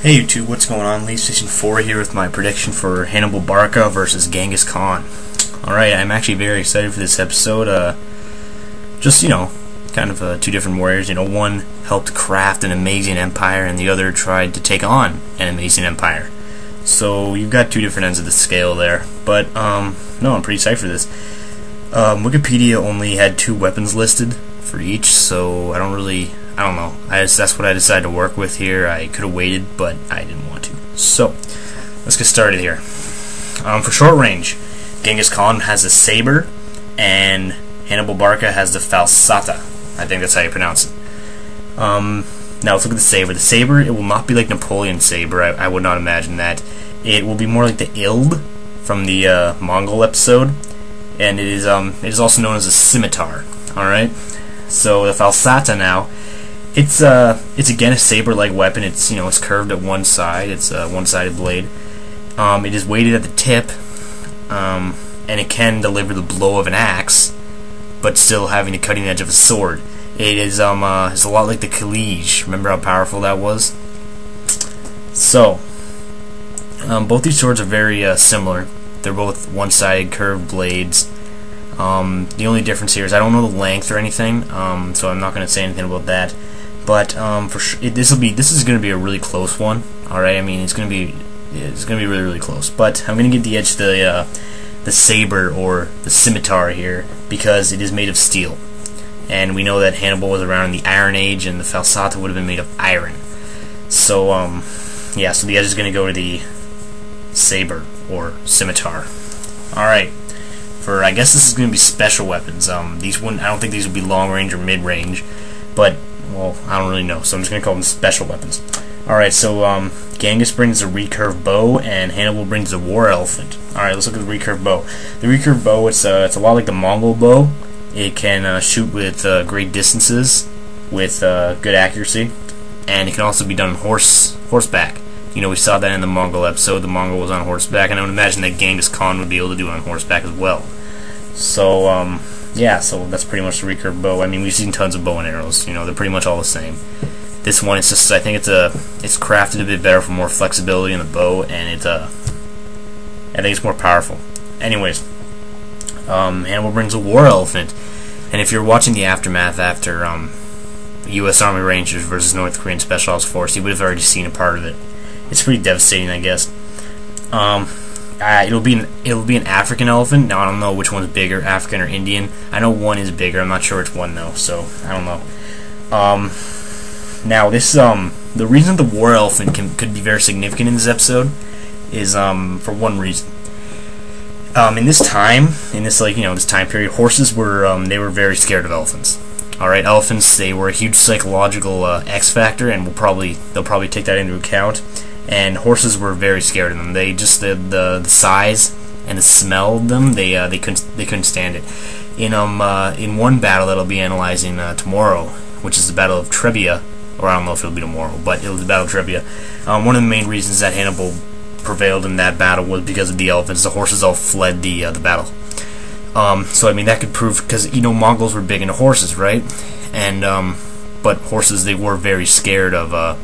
Hey YouTube, what's going on? Leaf Station 4 here with my prediction for Hannibal Barca versus Genghis Khan. Alright, I'm actually very excited for this episode. Just, kind of two different warriors. One helped craft an amazing empire and the other tried to take on an amazing empire. So you've got two different ends of the scale there. But, no, I'm pretty psyched for this. Wikipedia only had 2 weapons listed for each, so I don't know. That's what I decided to work with here. I could have waited, but I didn't want to. So, let's get started here. For short range, Genghis Khan has a saber, and Hannibal Barca has the falsata. I think that's how you pronounce it. Now let's look at the saber. The saber, it will not be like Napoleon's saber. I would not imagine that. It will be more like the Ild from the Mongol episode, and it is also known as a scimitar. All right. So the falsata now. It's again a saber-like weapon. It's curved at one side. It's a one-sided blade. It is weighted at the tip, and it can deliver the blow of an axe, but still having the cutting edge of a sword. It is it's a lot like the Khalij. Remember how powerful that was? So both these swords are very similar. They're both one-sided curved blades. The only difference here is I don't know the length or anything, so I'm not going to say anything about that. But for sure, this is going to be a really close one. All right, I mean it's going to be really close. But I'm going to give the edge to the saber or the scimitar here because it is made of steel, and we know that Hannibal was around in the Iron Age, and the falsata would have been made of iron. So yeah, so the edge is going to go to the saber or scimitar. All right. For I guess this is going to be special weapons. I don't think these would be long range or mid range, but well, I don't really know, so I'm just going to call them special weapons. Alright, so Genghis brings a recurve bow, and Hannibal brings a war elephant. Alright, let's look at the recurve bow. The recurve bow, it's a lot like the Mongol bow. It can shoot with great distances, with good accuracy, and it can also be done on horseback. We saw that in the Mongol episode. The Mongol was on horseback, and I would imagine that Genghis Khan would be able to do it on horseback as well. So, yeah, so that's pretty much the recurve bow. I mean, we've seen tons of bow and arrows. They're pretty much all the same. This one, it's just, I think it's crafted a bit better for more flexibility in the bow, and I think it's more powerful. Anyways, Hannibal brings a war elephant, and if you're watching the aftermath after U.S. Army Rangers versus North Korean Special Ops Force, you would have already seen a part of it. It's pretty devastating, I guess. It'll be an African elephant. Now I don't know which one's bigger, African or Indian. I know one is bigger. I'm not sure which one though, so I don't know. Now this the reason the war elephant could be very significant in this episode is for one reason. In this time, this time period, horses were they were very scared of elephants. All right, elephants, they were a huge psychological X factor, and they'll probably take that into account. And horses were very scared of them. They just the size and the smell of them. They couldn't stand it. In one battle that I'll be analyzing tomorrow, which is the Battle of Trebia, or I don't know if it'll be tomorrow, but it was the Battle of Trebia. One of the main reasons that Hannibal prevailed in that battle was because of the elephants. The horses all fled the battle. So I mean that could prove, because Mongols were big into horses, right? And but horses, they were very scared of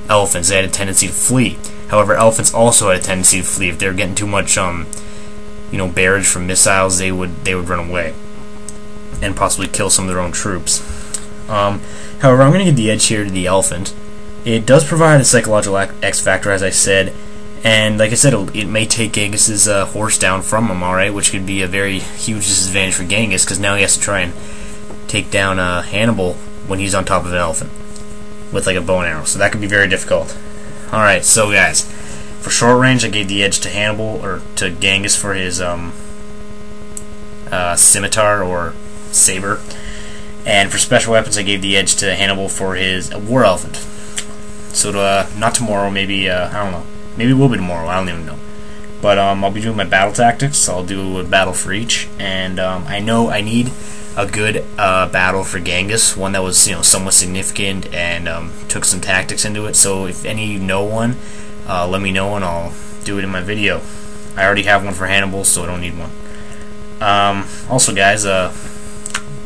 elephants. They had a tendency to flee. However, elephants also had a tendency to flee. If they were getting too much barrage from missiles, they would run away and possibly kill some of their own troops. However, I'm going to give the edge here to the elephant. It does provide a psychological X factor, as I said, and like I said, it may take Genghis's horse down from him, alright, which could be a very huge disadvantage for Genghis, because now he has to try and take down Hannibal when he's on top of an elephant with like a bow and arrow, so that could be very difficult. Alright, so guys, for short range I gave the edge to Hannibal, or to Genghis for his scimitar or saber, and for special weapons I gave the edge to Hannibal for his war elephant. So not tomorrow, maybe I don't know, maybe it will be tomorrow, I don't even know, but I'll be doing my battle tactics. I'll do a battle for each, and I know I need a good battle for Genghis, one that was somewhat significant and took some tactics into it. So if any of you know one, let me know and I'll do it in my video. I already have one for Hannibal, so I don't need one. Also, guys,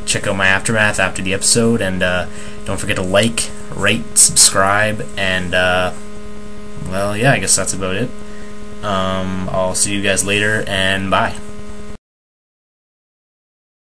check out my aftermath after the episode, and don't forget to like, rate, subscribe, and well, yeah, I guess that's about it. I'll see you guys later, and bye.